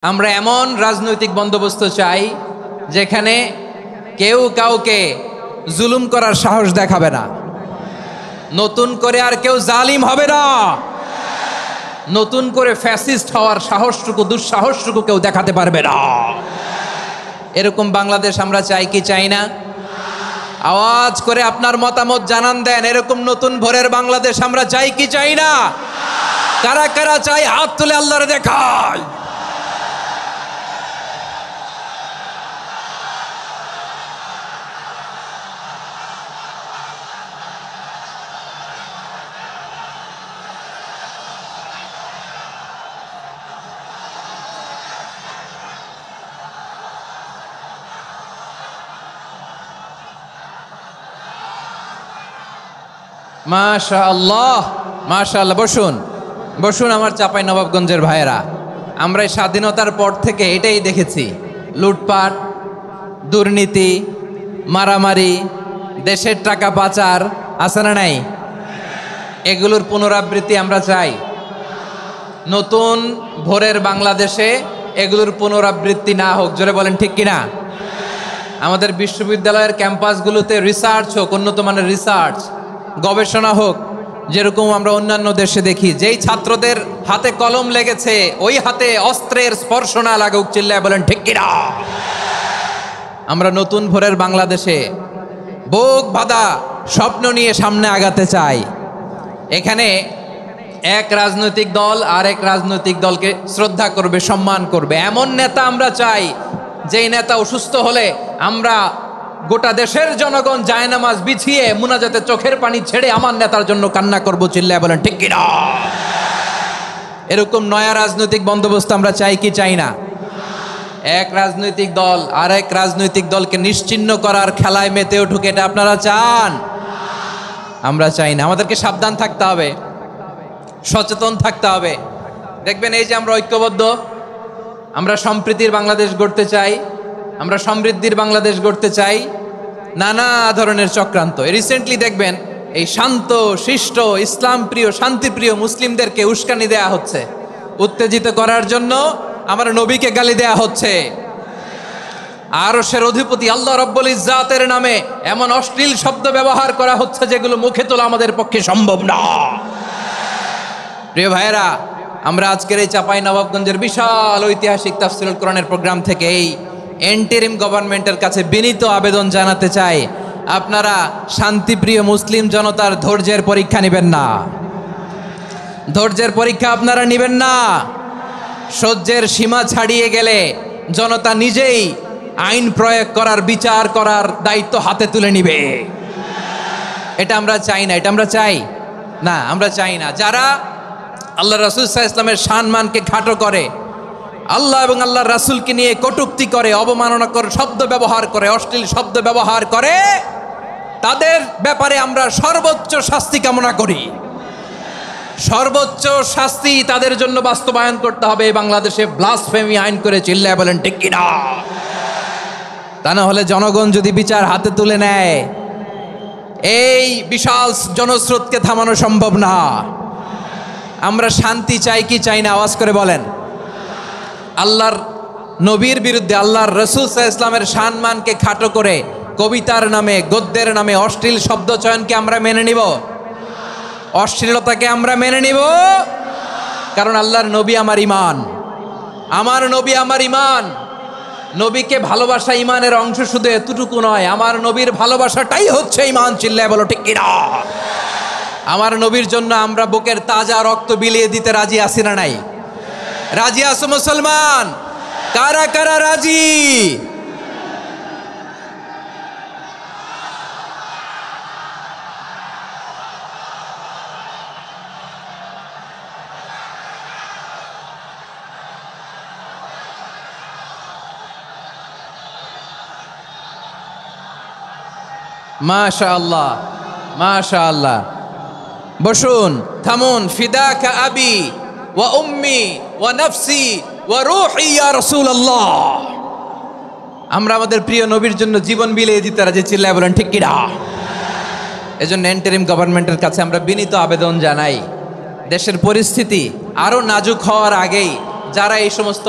আমরা এমন রাজনৈতিক বন্দোবস্ত চাই যেখানে কেউ কাউকে জুলুম করার সাহস দেখাবে না, নতুন করে আর কেউ জালিম হবে না, নতুন করে ফ্যাসিস্ট হওয়ার সাহসটুকু দুঃসাহসটুকু কেউ দেখাতে পারবে না। এরকম বাংলাদেশ আমরা চাই কি চাই না? আওয়াজ করে আপনার মতামত জানান দেন। এরকম নতুন ভোরের বাংলাদেশ আমরা চাই কি চাই না? কারা কারা চাই হাত তুলে আল্লাহরে দেখায়। মাশাআল্লাহ মাশাআল্লাহ। বসুন বসুন আমার চাঁপাই নবাবগঞ্জের ভাইয়েরা, আমরা এই স্বাধীনতার পর থেকে এটাই দেখেছি, লুটপাট, দুর্নীতি, মারামারি, দেশের টাকা পাচার আছে না নাই? এগুলোর পুনরাবৃত্তি আমরা চাই। নতুন ভোরের বাংলাদেশে এগুলোর পুনরাবৃত্তি না হোক। জোরে বলেন ঠিক কিনা? আমাদের বিশ্ববিদ্যালয়ের ক্যাম্পাসগুলোতে রিসার্চ হোক, উন্নত মানের রিসার্চ, গবেষণা হোক, যেরকম আমরা অন্যান্য দেশে দেখি। যেই ছাত্রদের হাতে কলম লেগেছে ওই হাতে অস্ত্রের স্পর্শ না লাগুক। চিল্লায় বলেন ঠিক কিনা? আমরা নতুন ভোরের বাংলাদেশে বুক বাঁধা স্বপ্ন নিয়ে সামনে আগাতে চাই। এখানে এক রাজনৈতিক দল আর এক রাজনৈতিক দলকে শ্রদ্ধা করবে, সম্মান করবে, এমন নেতা আমরা চাই যেই নেতা অসুস্থ হলে আমরা গোটা দেশের জনগণ জায়নামাজ বিছিয়ে মুনাজাতে চোখের পানি ছেড়ে আমার নেতার জন্য কান্না করবো। চিল্লায় বলেন ঠিক কিনা? এরকম নয়া রাজনৈতিক বন্দোবস্ত আমরা চাই কি চাই না? এক রাজনৈতিক দল আর এক রাজনৈতিক দলকে নিশ্চিহ্ন করার খেলায় মেতে উঠুক, এটা আপনারা চান? আমরা চাই না। আমাদেরকে সাবধান থাকতে হবে, সচেতন থাকতে হবে। দেখবেন এই যে আমরা ঐক্যবদ্ধ, আমরা সম্প্রীতির বাংলাদেশ গড়তে চাই, আমরা সমৃদ্ধির বাংলাদেশ গড়তে চাই, নানা ধরনের চক্রান্ত। রিসেন্টলি দেখবেন এই শান্ত শিষ্ট ইসলাম প্রিয় শান্তিপ্রিয় মুসলিমদেরকে উস্কানি দেয়া হচ্ছে, উত্তেজিত করার জন্য আমার নবীকে গালি দেয়া হচ্ছে। আরশের অধিপতি আল্লাহ রাব্বুল ইজ্জাতের নামে এমন অশ্লীল শব্দ ব্যবহার করা হচ্ছে যেগুলো মুখে তোলা আমাদের পক্ষে সম্ভব না। প্রিয় ভাইয়েরা, আমরা আজকের এই চাঁপাই নবাবগঞ্জের বিশাল ঐতিহাসিক তাফসীরুল কোরআনের প্রোগ্রাম থেকে এই এন্টারিম গভর্নমেন্টের কাছে বিনীত আবেদন জানাতে চাই, আপনারা শান্তিপ্রিয় মুসলিম জনতার ধৈর্যের পরীক্ষা নেবেন না। ধৈর্যের পরীক্ষা আপনারা নেবেন না। সহ্যের সীমা ছাড়িয়ে গেলে জনতা নিজেই আইন প্রয়োগ করার, বিচার করার দায়িত্ব হাতে তুলে নিবে। এটা আমরা চাই না। এটা আমরা চাই না, আমরা চাই না। যারা আল্লাহ রাসূল সাল্লাল্লাহু আলাইহি ওয়াসাল্লামের সম্মানকে খাটো করে, আল্লাহ এবং আল্লাহর রাসূলকে নিয়ে কটূক্তি করে, অবমাননাকর শব্দ ব্যবহার করে, অশ্লীল শব্দ ব্যবহার করে, তাদের ব্যাপারে আমরা সর্বোচ্চ শাস্তি কামনা করি। সর্বোচ্চ শাস্তি তাদের জন্য বাস্তবায়ন করতে হবে। বাংলাদেশে ব্লাসফেমি আইন করে। চিল্লায় বলেন ঠিক কিনা? তা না হলে জনগণ যদি বিচার হাতে তুলে নেয়, এই বিশাল জনস্রোতকে থামানো সম্ভব না। আমরা শান্তি চাই কি চাই না? আওয়াজ করে বলেন। আল্লাহর নবীর বিরুদ্ধে, আল্লাহর রাসূল সাল্লাল্লাহু আলাইহি ওয়াসাল্লামের সম্মানকে খাটো করে কবিতার নামে, গদ্যের নামে অশ্লীল শব্দ চয়নকে আমরা মেনে নিব? অশ্লীলতাকে আমরা মেনে নিব? কারণ আল্লাহর নবী আমার ঈমান, আমার নবী আমার ঈমান। নবীকে ভালোবাসা ঈমানের অংশ শুধু এতটুকু নয়, আমার নবীর ভালোবাসাটাই হচ্ছে ঈমান। চিল্লায় বলো ঠিক কিনা? আমার নবীর জন্য আমরা বুকের তাজা রক্ত বিলিয়ে দিতে রাজি আছি না নাই? রাজি আছো মুসলমান? কারা কারা রাজি? মাশাআল্লাহ মাশাআল্লাহ। বসুন, থামুন। ফিদাকা আবি ওয়া উম্মি ওয়া নাফসি ওয়া রূহি ইয়া রাসূলুল্লাহ। আমরা আমাদের প্রিয় নবীর জন্য জীবন বিলিয়ে দিতে রাজি। চিল্লায় বলেন ঠিক কিনা? এজন্য এন্টারিম গভর্নমেন্টের কাছে আমরা বিনীত আবেদন জানাই, দেশের পরিস্থিতি আরো নাজুক হওয়ার আগেই যারা এই সমস্ত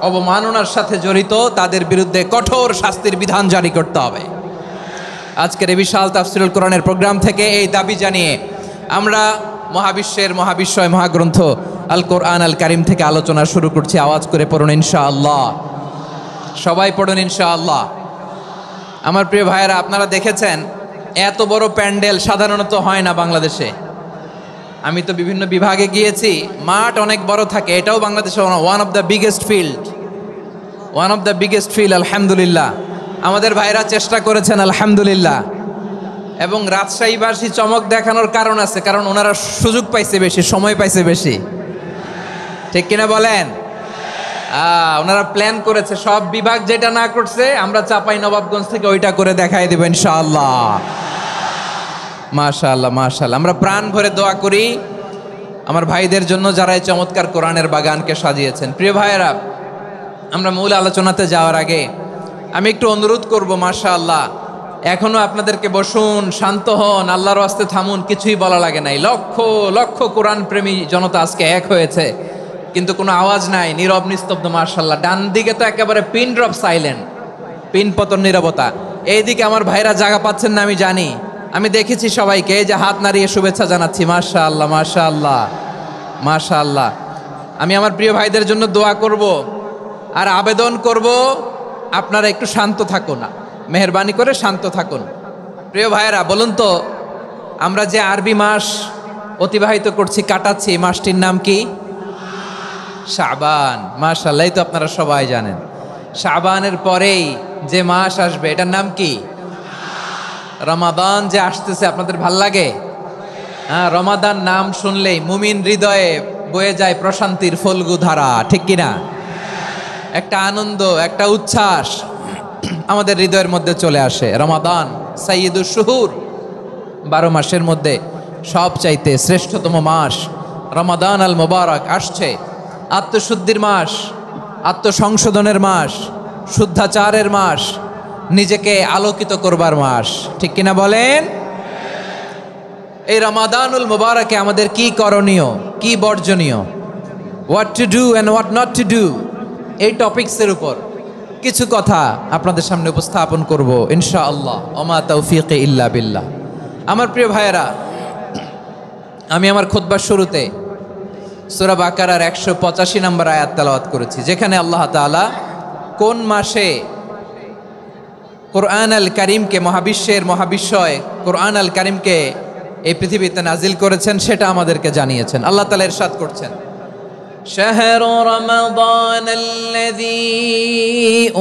অবমাননার সাথে জড়িত তাদের বিরুদ্ধে কঠোর শাস্তির বিধান জারি করতে হবে। আজকের এই বিশাল তাফসীরুল কোরআনের প্রোগ্রাম থেকে এই দাবি জানিয়ে আমরা মহাবিশ্বের মহাবিশ্বয় মহাগ্রন্থ আল কোরআন আল কারিম থেকে আলোচনা শুরু করছি। আওয়াজ করে পড়ুন ইনশাআল্লাহ। সবাই পড়ুন ইনশাআল্লাহ। আমার প্রিয় ভাইয়েরা, আপনারা দেখেছেন এত বড় প্যান্ডেল সাধারণত হয় না বাংলাদেশে। আমি তো বিভিন্ন বিভাগে গিয়েছি, মাঠ অনেক বড় থাকে। এটাও বাংলাদেশে one of the biggest field. আলহামদুলিল্লাহ, আমাদের ভাইরা চেষ্টা করেছেন আলহামদুলিল্লাহ। এবং রাজশাহীবাসী চমক দেখানোর কারণ আছে, কারণ ওনারা সুযোগ পাইছে বেশি, সময় পাইছে বেশি, ঠিক কিনা বলেন? ওনারা প্ল্যান করেছে, সব বিভাগ যেটা না করছে আমরা চাপাই নবাবগঞ্জ থেকে ওইটা করে দেখাই দেব ইনশাআল্লাহ। মাশাআল্লাহ মাশাআল্লাহ। আমরা প্রাণ ভরে দোয়া করি আমার ভাইদের জন্য যারা এই চমৎকার কোরআনের বাগানকে সাজিয়েছেন। প্রিয় ভাইয়েরা, আমরা মূল আলোচনাতে যাওয়ার আগে আমি একটু অনুরোধ করব, মাশাআল্লাহ এখনো আপনাদেরকে বসুন, শান্ত হন, আল্লাহর ওয়াস্তে থামুন, কিছুই বলা লাগে নাই। লক্ষ লক্ষ কোরআন প্রেমী জনতা আজকে এক হয়েছে, কিন্তু কোনো আওয়াজ নাই, নীরব নিস্তব্ধ। মাশাআল্লাহ, ডান দিকে তো একেবারে পিন ড্রপ সাইলেন্ট, পিন পতন নীরবতা। এইদিকে আমার ভাইরা জায়গা পাচ্ছেন না আমি জানি, আমি দেখেছি সবাইকে, এই যে হাত নাড়িয়ে শুভেচ্ছা জানাচ্ছি। মাশাআল্লাহ মাশাআল্লাহ মাশাআল্লাহ। আমি আমার প্রিয় ভাইদের জন্য দোয়া করব আর আবেদন করব, আপনারা একটু শান্ত থাকুন, মেহেরবানি করে শান্ত থাকুন। প্রিয় ভাইয়েরা, বলুন তো, আমরা যে আরবি মাস অতিবাহিত করছি, কাটাচ্ছি, মাসটির নাম কি? শাবান। মাশাআল্লাহ, তো আপনারা সবাই জানেন শাবানের পরেই যে মাস আসবে এটার নাম কি? রমাদান যে আসতেছে, আপনাদের ভাল লাগে? হ্যাঁ, রমাদান নাম শুনলেই মুমিন হৃদয়ে বয়ে যায় প্রশান্তির ফল্গু ধারা, ঠিক কিনা? একটা আনন্দ, একটা উচ্ছ্বাস আমাদের হৃদয়ের মধ্যে চলে আসে। রমাদান সাইয়্যিদুশ শুহুর, 12 মাসের মধ্যে সবচাইতে শ্রেষ্ঠতম মাস রমাদান আল মুবারক আসছে। আত্মশুদ্ধির মাস, আত্মসংশোধনের মাস, শুদ্ধাচারের মাস, নিজেকে আলোকিত করবার মাস, ঠিক কিনা বলেন? এই রমাদানুল মুবারকে আমাদের কি করণীয়, কি বর্জনীয়, what to do and what not to do, এই টপিকসের উপর কিছু কথা আপনাদের সামনে উপস্থাপন করব ইনশাআল্লাহ। ওমা তাওফীকি ইল্লা বিল্লাহ। আমার প্রিয় ভাইয়েরা, আমি আমার খুতবার শুরুতে সূরা বাকারার 185 নম্বর আয়াত তেলাওয়াত করেছি, যেখানে আল্লাহ তাআলা কোন মাসে কোরআন আল কারিমকে, মহাবিশ্বের মহাবিশ্বয় কোরআন আল কারিমকে এই পৃথিবীতে নাজিল করেছেন সেটা আমাদেরকে জানিয়েছেন। আল্লাহ তাআলা ইরশাদ করছেন, শাহরু রমাদান আল্লাযী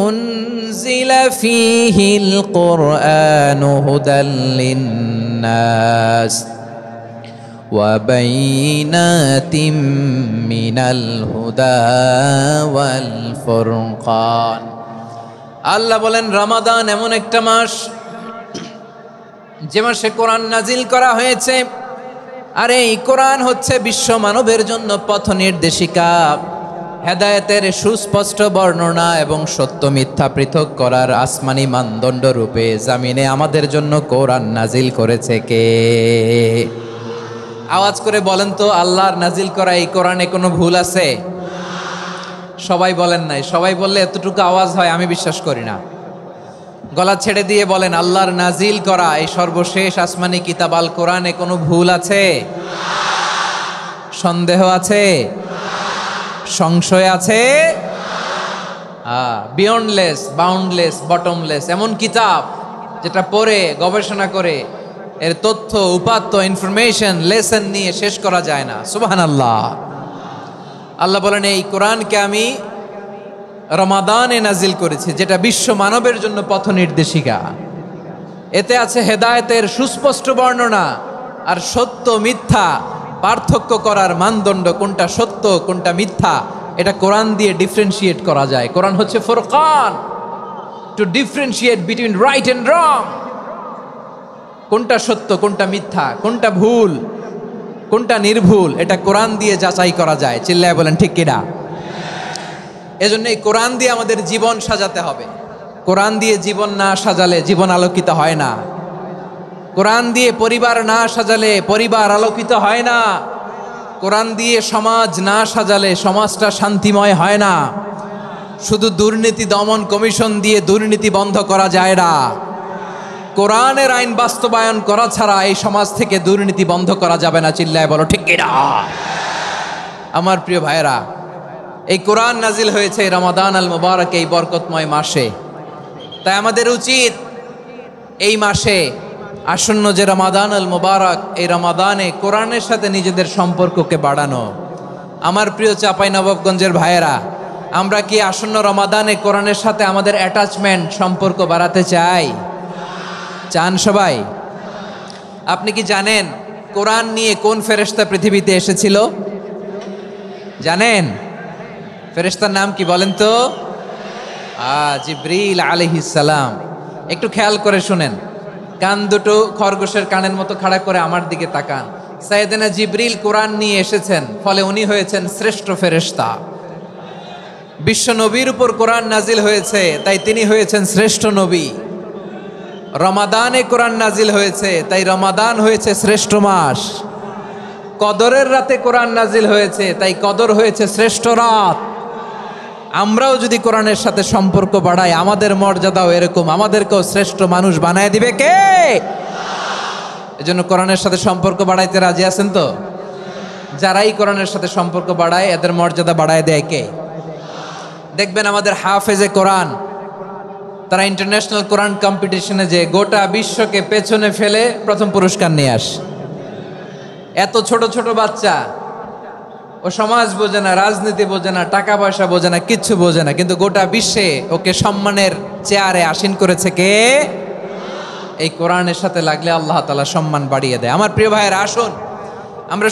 উনজিলা ফীহিল কুরআনু হুদাল লিন্নাস ওয়া বাইনাতিম মিনাল হুদা ওয়াল ফুরকান। আল্লাহ বলেন, রমাদান এমন একটা মাস যে মাসে কোরআন নাজিল করা হয়েছে, আর এই কোরআন হচ্ছে বিশ্ব মানবের জন্য পথ নির্দেশিকা, হেদায়েতের সুস্পষ্ট বর্ণনা এবং সত্য মিথ্যা পৃথক করার আসমানি মানদণ্ড রূপে জামিনে আমাদের জন্য কোরআন নাজিল করেছে কে? আওয়াজ করে বলেন তো, আল্লাহর নাজিল করা এই কোরআনে কোনো ভুল আছে? সবাই বলেন নাই। সবাই বললে এতটুকু আওয়াজ হয় আমি বিশ্বাস করি না। গলা ছেড়ে দিয়ে বলেন, আল্লাহর নাজিল করা এই সর্বশেষ আসমানি কিতাব আল কোরআনে কোনো ভুল আছে? সন্দেহ আছে? সংশয় আছে? বিয়ন্ডলেস, বাউন্ডলেস, বটমলেস, এমন কিতাব যেটা পড়ে গবেষণা করে এর তথ্য, উপাত্ত, ইনফরমেশন, লেসন নিয়ে শেষ করা যায় না। সুবহানাল্লাহ। আল্লাহ বলেন, এই কোরআনকে আমি রমাদানে নাজিল করেছি, যেটা বিশ্ব মানবের জন্য পথ নির্দেশিকা। এতে আছে হেদায়েতের সুস্পষ্ট বর্ণনা আর সত্য মিথ্যা পার্থক্য করার মানদণ্ড, কোনটা সত্য কোনটা মিথ্যা এটা কোরআন দিয়ে ডিফারেন্সিয়েট করা যায়। কোরআন হচ্ছে ফুরকান, to differentiate between right and wrong. কোনটা সত্য, কোনটা মিথ্যা, কোনটা ভুল, কোনটা নির্ভুল, এটা কোরআন দিয়ে যাচাই করা যায়। চিল্লায় বলেন ঠিক কিনা? এজন্য এই কোরআন দিয়ে আমাদের জীবন সাজাতে হবে। কোরআন দিয়ে জীবন না সাজালে জীবন আলোকিত হয় না। কোরআন দিয়ে পরিবার না সাজালে পরিবার আলোকিত হয় না। কোরআন দিয়ে সমাজ না সাজালে সমাজটা শান্তিময় হয় না। শুধু দুর্নীতি দমন কমিশন দিয়ে দুর্নীতি বন্ধ করা যায় না। কোরআনের আইন বাস্তবায়ন করা ছাড়া এই সমাজ থেকে দুর্নীতি বন্ধ করা যাবে না। চিল্লায় বলো ঠিক কিনা? আমার প্রিয় ভাইয়েরা, এই কোরআন নাজিল হয়েছে রমাদান আল মুবারক, এই বরকতময় মাসে। তাই আমাদের উচিত এই মাসে আসন্ন যে রমাদান আল মুবারক, এই রমাদানে কোরআনের সাথে নিজেদের সম্পর্ককে বাড়ানো। আমার প্রিয় চাঁপাইনবাবগঞ্জের ভাইয়েরা, আমরা কি আসন্ন রমাদানে কোরআনের সাথে আমাদের অ্যাটাচমেন্ট সম্পর্ক বাড়াতে চাই? চান সবাই? আপনি কি জানেন কোরআন নিয়ে কোন ফেরেশতা পৃথিবীতে এসেছিল? জানেন ফেরেশতার নাম কি বলেন তো? জিবরিল আলাইহিস সালাম। একটু খেয়াল করে শুনেন, কান দুটো খরগোশের কানের মতো খাড়া করে আমার দিকে তাকান। সাইয়েদনা জিবরিল কোরআন নিয়ে এসেছেন, ফলে উনি হয়েছেন শ্রেষ্ঠ ফেরেশতা। বিশ্ব নবীর উপর কোরআন নাজিল হয়েছে, তাই তিনি হয়েছেন শ্রেষ্ঠ নবী। রমাদানে কোরআন নাজিল হয়েছে, তাই রমাদান হয়েছে শ্রেষ্ঠ মাস। কদরের রাতে কোরআন নাজিল হয়েছে, তাই কদর হয়েছে শ্রেষ্ঠ রাত। আমরাও যদি কোরআনের সাথে সম্পর্ক বাড়াই, আমাদের মর্যাদাও এরকম, আমাদেরকেও শ্রেষ্ঠ মানুষ বানায় দিবে কে? এজন্য কোরআনের সাথে সম্পর্ক বাড়াইতে রাজি আছেন তো? যারাই কোরআনের সাথে সম্পর্ক বাড়ায়, এদের মর্যাদা বাড়ায় দেয় কে? দেখবেন আমাদের হাফেজে কোরআন, তারা ইন্টারন্যাশনাল কোরআন কম্পিটিশনে যে গোটা বিশ্বকে পেছনে ফেলে প্রথম পুরস্কার নিয়ে আসে। এত ছোট ছোট বাচ্চা, ও সমাজ বোঝে না, রাজনীতি বোঝে না, টাকা পয়সা বোঝে না, কিচ্ছু বোঝে না, কিন্তু গোটা বিশ্বে ওকে সম্মানের চেয়ারে আসীন করেছে কে? এই কোরআনের সাথে লাগলে আল্লাহ তাআলা সম্মান বাড়িয়ে দেয়। আমার প্রিয় ভাইয়েরা, আসুন আমরা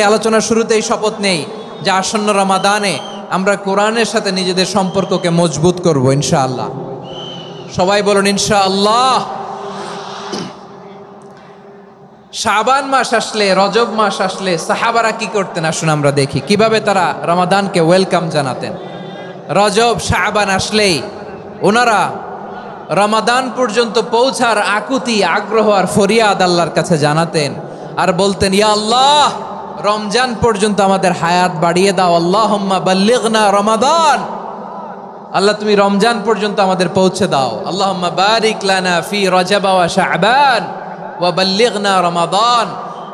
আলোচনার শুরুতেই শপথ নেই যে আসন্ন রমাদানে আমরা কোরআনের সাথে নিজেদের সম্পর্ককে মজবুত করব ইনশাআল্লাহ। সবাই বলুন ইনশাআল্লাহ। শাবান মাস আসলে, রজব মাস আসলে সাহাবারা কি করতেন? আসুন আমরা দেখি কিভাবে তারা রমাদানকে ওয়েলকাম জানাতেন। রজব শাবান আসলেই ওনারা রমাদান পর্যন্ত পৌঁছার আকুতি, আগ্রহ আর ফরিয়াদ আল্লাহর কাছে জানাতেন আর বলতেন, ইয়া আল্লাহ, রমজান পর্যন্ত আমাদের হায়াত বাড়িয়ে দাও। আল্লাহুম্মা বাল্লিগনা রমাদান, আল্লাহ তুমি রমজান পর্যন্ত আমাদের পৌঁছে দাও। আল্লাহুম্মা বারিক লানা ফি রজব ওয়া শাবান ওয়া বাল্লিগনা রমাদান,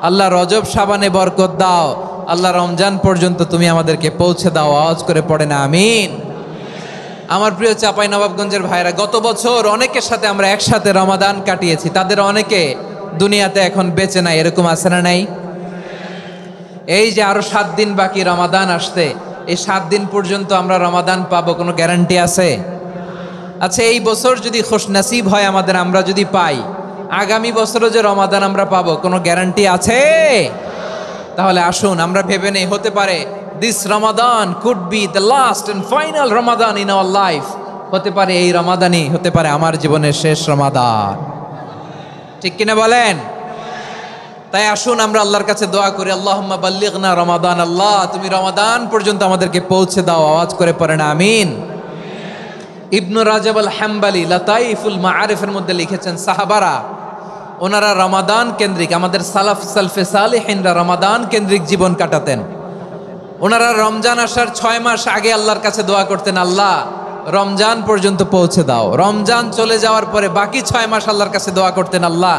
আল্লাহ রজব শাবানে বরকত দাও, আল্লাহ রমজান পর্যন্ত তুমি আমাদেরকে পৌঁছে দাও। আওয়াজ করে পড়েন আমিন। আমার প্রিয় চাঁপাইনবাবগঞ্জের ভাইরা, গত বছর অনেকের সাথে আমরা একসাথে রমাদান কাটিয়েছি, তাদের অনেকে দুনিয়াতে এখন বেঁচে নাই, এরকম আছে না নাই? এই যে আরো 7 দিন বাকি রমাদান আসতে, এই 7 দিন পর্যন্ত আমরা রমাদান পাবো, কোনো গ্যারান্টি আছে? আচ্ছা, এই বছর যদি খুশনসিব হয় আমাদের, আমরা যদি পাই, আগামী বছরও যে রমাদান আমরা পাবো, কোনো গ্যারান্টি আছে? তাহলে আসুন আমরা ভেবে নেই, হতে পারে this Ramadan could be the last and final Ramadan in our life. হতে পারে এই রমাদানই হতে পারে আমার জীবনের শেষ রমাদান। ঠিক কিনা বলেন? তাই আসুন আমরা আল্লাহর কাছে দোয়া করি, আল্লাহুম্মা বাল্লিগনা রমাদান, আল্লাহ তুমি রমাদান পর্যন্ত আমাদেরকে পৌঁছে দাও। আওয়াজ করে পড়েন আমিন। ইবনু রাজব আল হাম্বালি লাতাইফুল মাআরিফের মধ্যে লিখেছেন, সাহাবারা ওনারা রমাদান কেন্দ্রিক, আমাদের সালফে সালেহিনরা রমাদান কেন্দ্রিক জীবন কাটাতেন। ওনারা রমজান আসার 6 মাস আগে আল্লাহর কাছে দোয়া করতেন, আল্লাহ রমজান পর্যন্ত পৌঁছে দাও। রমজান চলে যাওয়ার পরে বাকি 6 মাস আল্লাহর কাছে দোয়া করতেন, আল্লাহ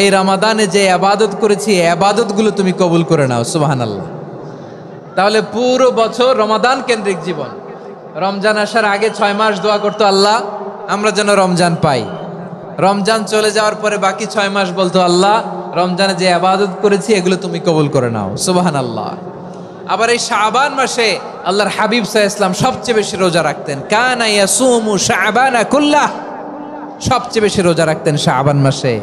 এই রমাদানে যে ইবাদত করেছি, এই ইবাদতগুলো তুমি কবুল করে নাও। সুবহানাল্লাহ। তাহলে পুরো বছর রমাদান কেন্দ্রিক জীবন। রমজান আসার আগে 6 মাস দোয়া করতো, আল্লাহ আমরা যেন রমজান পাই। রমজান চলে যাওয়ার পরে বাকি 6 মাস বলতো, আল্লাহ রমজানে যে ইবাদত করেছি এগুলো তুমি কবুল করে নাও। সুবহানাল্লাহ। আবার এই শাবান মাসে আল্লাহর হাবিব সাল্লাল্লাহু আলাইহি ওয়াসাল্লাম সবচেয়ে বেশি রোজা রাখতেন। কানা ইয়াসুমু শাবানা কুল্লাহ, সবচেয়ে বেশি রোজা রাখতেন শাবান মাসে।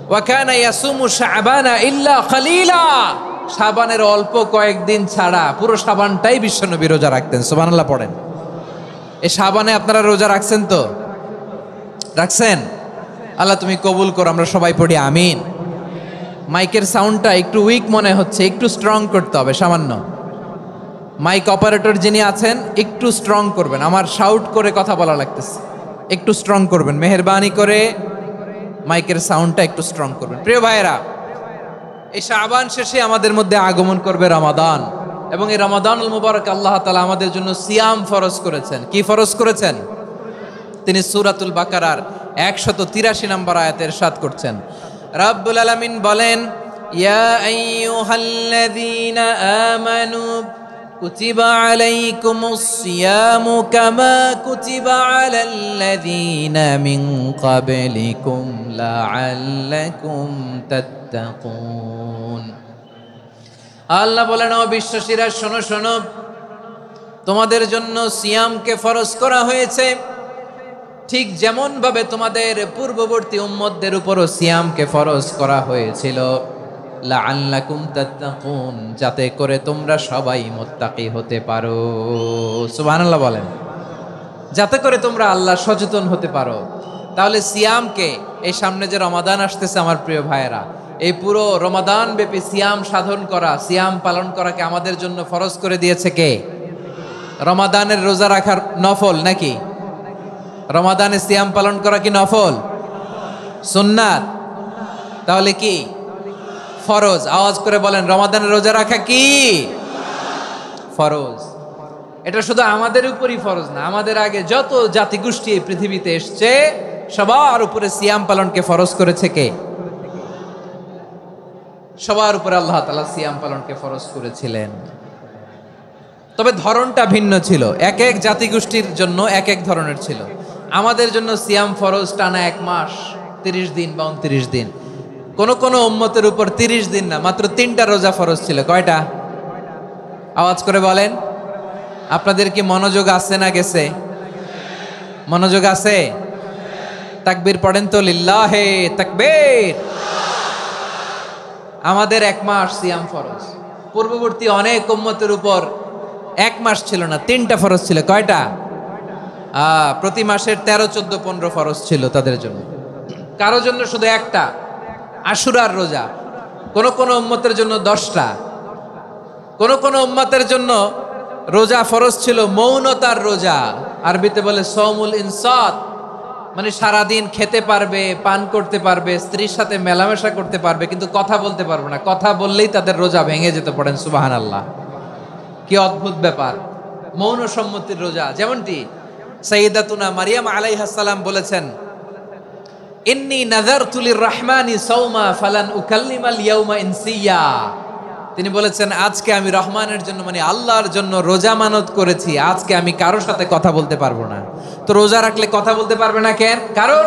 ওয়া কানা ইয়াসুমু শাবানা ইল্লা কলিলা, শাবানের অল্প কয়েকদিন ছাড়া পুরো শাবানটাই বিশ্বনবী রোজা রাখতেন। সুবহানাল্লাহ পড়েন। এই শাবানে আপনারা রোজা রাখছেন তো? রাখছেন? আল্লাহ তুমি কবুল করো। আমরা সবাই পড়ি আমিন। মাইকের সাউন্ডটা একটু উইক মনে হচ্ছে, একটু স্ট্রং করতে হবে সামান্য। মাইক অপারেটর যিনি আছেন একটু স্ট্রং করবেন, আমার শাউট করে কথা বলা লাগতেছে, একটু স্ট্রং করবেন মেহেরবানি করে। মাইকের সাউন্ডটা একটু স্ট্রং করবেন। প্রিয় ভাইয়েরা, এই শাবান শেষে আমাদের মধ্যে আগমন করবে রমাদান, এবং এই রমাদানুল মুবারক আল্লাহ তাআলা আমাদের জন্য সিয়াম ফরজ করেছেন। কি ফরজ করেছেন? তিনি সূরাতুল বাকারার 183 নম্বর আয়াতে ইরশাদ করছেন, রাব্বুল আলামিন বলেন, ইয়া আইয়ুহাল্লাযীনা আমানু কুতিবা আলাইকুমুস সিয়ামু কামা কুতিবা আলাল্লাযীনা মিন ক্বাবলিকুম লাআল্লাকুম তাত্তাকুন। আল্লাহ বলেন, ও বিশ্বাসীরা শোনো শোনো, তোমাদের জন্য সিয়ামকে ফরজ করা হয়েছে, ঠিক যেমন ভাবে তোমাদের পূর্ববর্তী উম্মতদের উপরও সিয়ামকে ফরজ করা হয়েছিল, লাআল্লাকুম তাত্তাকুন, যাতে করে তোমরা সবাই মুত্তাকি হতে পারো। সুবহানাল্লাহ বলেন, যাতে করে তোমরা আল্লাহ সচেতন হতে পারো। তাহলে সিয়ামকে, এই সামনে যে রমাদান আসতেছে আমার প্রিয় ভাইয়েরা, এই পুরো রমাদান ব্যাপী সিয়াম সাধন করা, সিয়াম পালন করাকে আমাদের জন্য ফরজ করে দিয়েছে কে? রমাদানের রোজা রাখার নফল নাকি? রমাদানে সিয়াম পালন করা কি নফল? সুন্নাত? তাহলে কি ফরজ? আওয়াজ করে বলেন, রমাদানের রোজা রাখা কি ফরজ? এটা শুধু আমাদের উপরই ফরজ না, আমাদের আগে যত জাতিগোষ্ঠী এই পৃথিবীতে এসছে সবার উপরে সিয়াম পালনকে ফরজ করেছে কে? সবার উপরে আল্লাহ তাআলা সিয়াম পালনকে ফরজ করেছিলেন। তবে ধরনটা ভিন্ন ছিল, এক এক জাতিগোষ্ঠীর জন্য এক এক ধরনের ছিল। আমাদের জন্য সিয়াম ফরজ টানা 1 মাস 30 দিন বা 29 দিন। কোন কোন উম্মতের উপর 30 দিন না, মাত্র 3টা রোজা ফরজ ছিল। কয়টা? আওয়াজ করে বলেন। আপনাদের কি মনোযোগ আছে না গেছে? মনোযোগ আছে? তাকবীর পড়েন তো, লিল্লাহে তাকবীর। আমাদের 1 মাস সিয়াম ফরজ। পূর্ববর্তী অনেক উম্মতের উপর 1 মাস ছিল না, 3টা ফরজ ছিল। কয়টা? প্রতি মাসের 13, 14, 15 ফরজ ছিল তাদের জন্য। কারো জন্য শুধু একটা, আশুরার রোজা। কোন কোন উম্মতের জন্য 10টা। কোন কোন উম্মতের জন্য রোজা ফরজ ছিল মৌনতার রোজা, আরবিতে বলে সওমুল ইনসাত, মানে সারাদিন খেতে পারবে, পান করতে পারবে, স্ত্রীর সাথে মেলামেশা করতে পারবে, কিন্তু কথা বলতে পারবে না। কথা বললেই তাদের রোজা ভেঙে যেতে। পড়েন সুবহানাল্লাহ। কি অদ্ভুত ব্যাপার! মৌন সম্মতির রোজা। যেমনটি সাইয়্যিদাতুনা মারিয়াম আলাইহাস সালাম বলেছেন, ইন্নী নাযারতু লির-রাহমানি সাওমা ফালান উকাল্লিমাল ইয়াওমা ইনসিয়া। তিনি বলেছেন, আজকে আমি রহমানের জন্য, মানে আল্লাহর জন্য রোজা মানত করেছি, আজকে আমি কারোর সাথে কথা বলতে পারবো না। তো রোজা রাখলে কথা বলতে পারবে না কেন? কারণ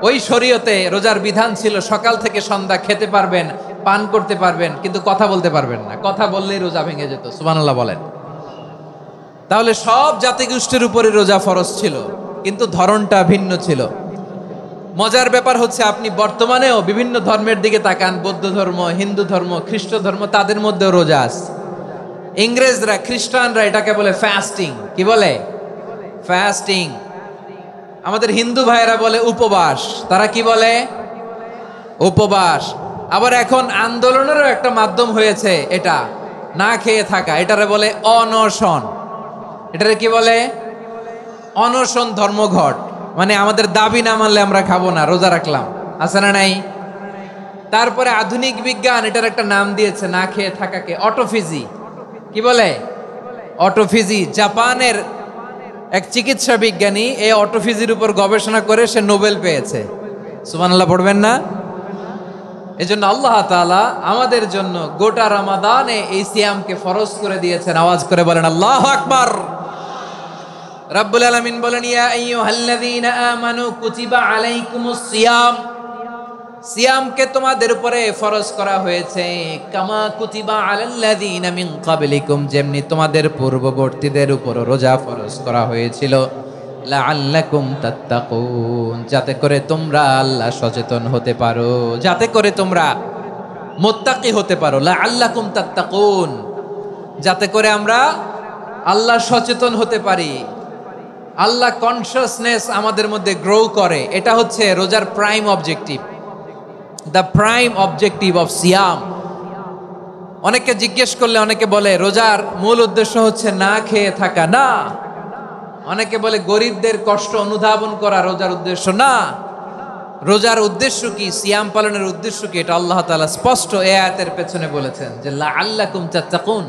ওই শরীয়তে রোজার বিধান ছিল সকাল থেকে সন্ধ্যা খেতে পারবেন, পান করতে পারবেন, কিন্তু কথা বলতে পারবেন না। কথা বললেই রোজা ভেঙে যেত। সুবহানাল্লাহ বলেন। তাহলে সব জাতিগোষ্ঠীর উপরে রোজা ফরজ ছিল, কিন্তু ধরনটা ভিন্ন ছিল। মজার ব্যাপার হচ্ছে, আপনি বর্তমানেও বিভিন্ন ধর্মের দিকে তাকান, বৌদ্ধ ধর্ম, হিন্দু ধর্ম, খ্রিস্ট ধর্ম, তাদের মধ্যেও রোজা আছে। ইংরেজরা, খ্রিস্টানরা এটাকে বলে ফাস্টিং। কি বলে? ফাস্টিং। আমাদের হিন্দু ভাইয়েরা বলে উপবাস। তারা কি বলে? উপবাস। আবার এখন আন্দোলনেরও একটা মাধ্যম হয়েছে এটা, না খেয়ে থাকা। এটারে বলে অনশন। এটারে কি বলে? অনশন ধর্মঘট। মানে আমাদের দাবি না মানলে আমরা খাবো না, রোজা রাখলাম। আছে না নাই? তারপরে আধুনিক বিজ্ঞান এটার একটা নাম দিয়েছে না খেয়ে থাকাকে, অটোফিজি। কি বলে? অটোফিজি। জাপানের এক চিকিৎসা বিজ্ঞানী এই অটোফিজির উপর গবেষণা করে সে নোবেল পেয়েছে। সুবহানাল্লাহ পড়বেন না? এজন্য আল্লাহ তাআলা আমাদের জন্য গোটা রমাদানে এই সিয়ামকে ফরজ করে দিয়েছেন। আওয়াজ করে বলেন আল্লাহু আকবার। রাব্বুল আলামিন বলেন, ইয়া আইয়ুহাল্লাযীনা আমানু কুতিবা আলাইকুমুস সিয়াম। সিয়ামকে তোমাদের উপরে ফরজ করা হয়েছে, কামা কুতিবা আলাল্লাযীনা মিন ক্বাবলিকুম, যেমনি তোমাদের পূর্ববর্তীদের উপর রোজা ফরজ করা হয়েছিল, লাআল্লাকুম তাত্তাকুন, যাতে করে তোমরা আল্লাহ সচেতন হতে পারো, যাতে করে তোমরা মুত্তাকি হতে পারো। লাআল্লাকুম তাত্তাকুন, যাতে করে আমরা আল্লাহ সচেতন হতে পারি, আল্লাহ কনসিয়াসনেস আমাদের মধ্যে গ্রো করে। এটা হচ্ছে রোজার prime objective, the prime objective of সিয়াম। অনেকে জিজ্ঞেস করলে অনেকে বলে রোজার মূল উদ্দেশ্য হচ্ছে না খেয়ে থাকা। না। অনেকে বলে গরিবদের কষ্ট অনুধাবন করা রোজার উদ্দেশ্য। না। রোজার উদ্দেশ্য কি, সিয়াম পালনের উদ্দেশ্য কি, এটা আল্লাহ তাআলা স্পষ্ট এই আয়াতের পেছনে বলেছেন যে লাআল্লাকুম তাত্তাকুন,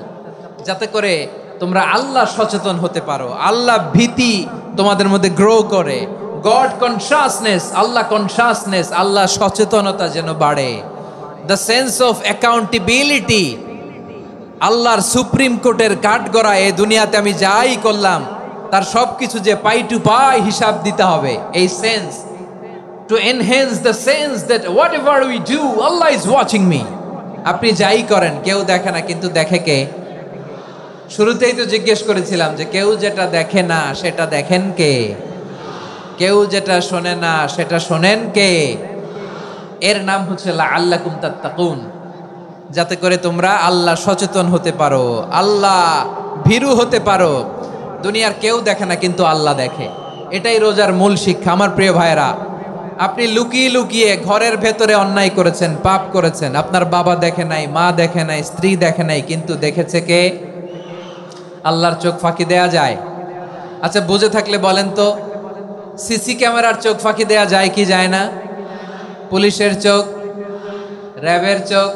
যাতে করে তোমরা আল্লাহ সচেতন হতে পারো, আল্লাহ ভীতি তোমাদের মধ্যে গ্রো করে, গড কনসাসনেস, আল্লাহ কনসাসনেস, আল্লাহ সচেতনতা যেন বাড়ে, দ্য সেন্স অফ অ্যাকাউন্টেবিলিটি, আল্লাহর সুপ্রিম কোর্টের কাঠগড়া এই দুনিয়াতে আমি যাই করলাম তার সবকিছু যে পাই টু পাই হিসাব দিতে হবে, এই sense, to enhance the sense that what ever we do Allah is watching me. আপনি যাই করেন কেউ দেখে না, কিন্তু দেখে কে? শুরুতেই তো জিজ্ঞেস করেছিলাম যে কেউ যেটা দেখে না সেটা দেখেন কে? কেউ যেটা শোনে না সেটা শোনেন কে? এর নাম হচ্ছে লাআল্লাকুম তাত্তাকুন, যাতে করে তোমরা আল্লাহ সচেতন হতে পারো, আল্লাহ ভীরু হতে পারো। দুনিয়ার কেউ দেখে না, কিন্তু আল্লাহ দেখে। এটাই রোজার মূল শিক্ষা। আমার প্রিয় ভাইরা, আপনি লুকিয়ে লুকিয়ে ঘরের ভেতরে অন্যায় করেছেন, পাপ করেছেন, আপনার বাবা দেখে নাই, মা দেখে নাই, স্ত্রী দেখে নাই, কিন্তু দেখেছে কে? আল্লাহর চোখ ফাঁকি দেয়া যায়? আচ্ছা, বুঝে থাকলে বলেন তো, সিসি ক্যামেরার চোখ ফাঁকি দেয়া যায় কি যায় না? পুলিশের চোখ, র্যাবের চোখ,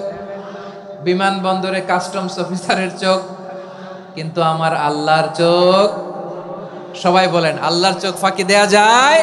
বিমানবন্দরে কাস্টমস অফিসারের চোখ, কিন্তু আমার আল্লাহর চোখ? সবাই বলেন, আল্লাহর চোখ ফাঁকি দেয়া যায়?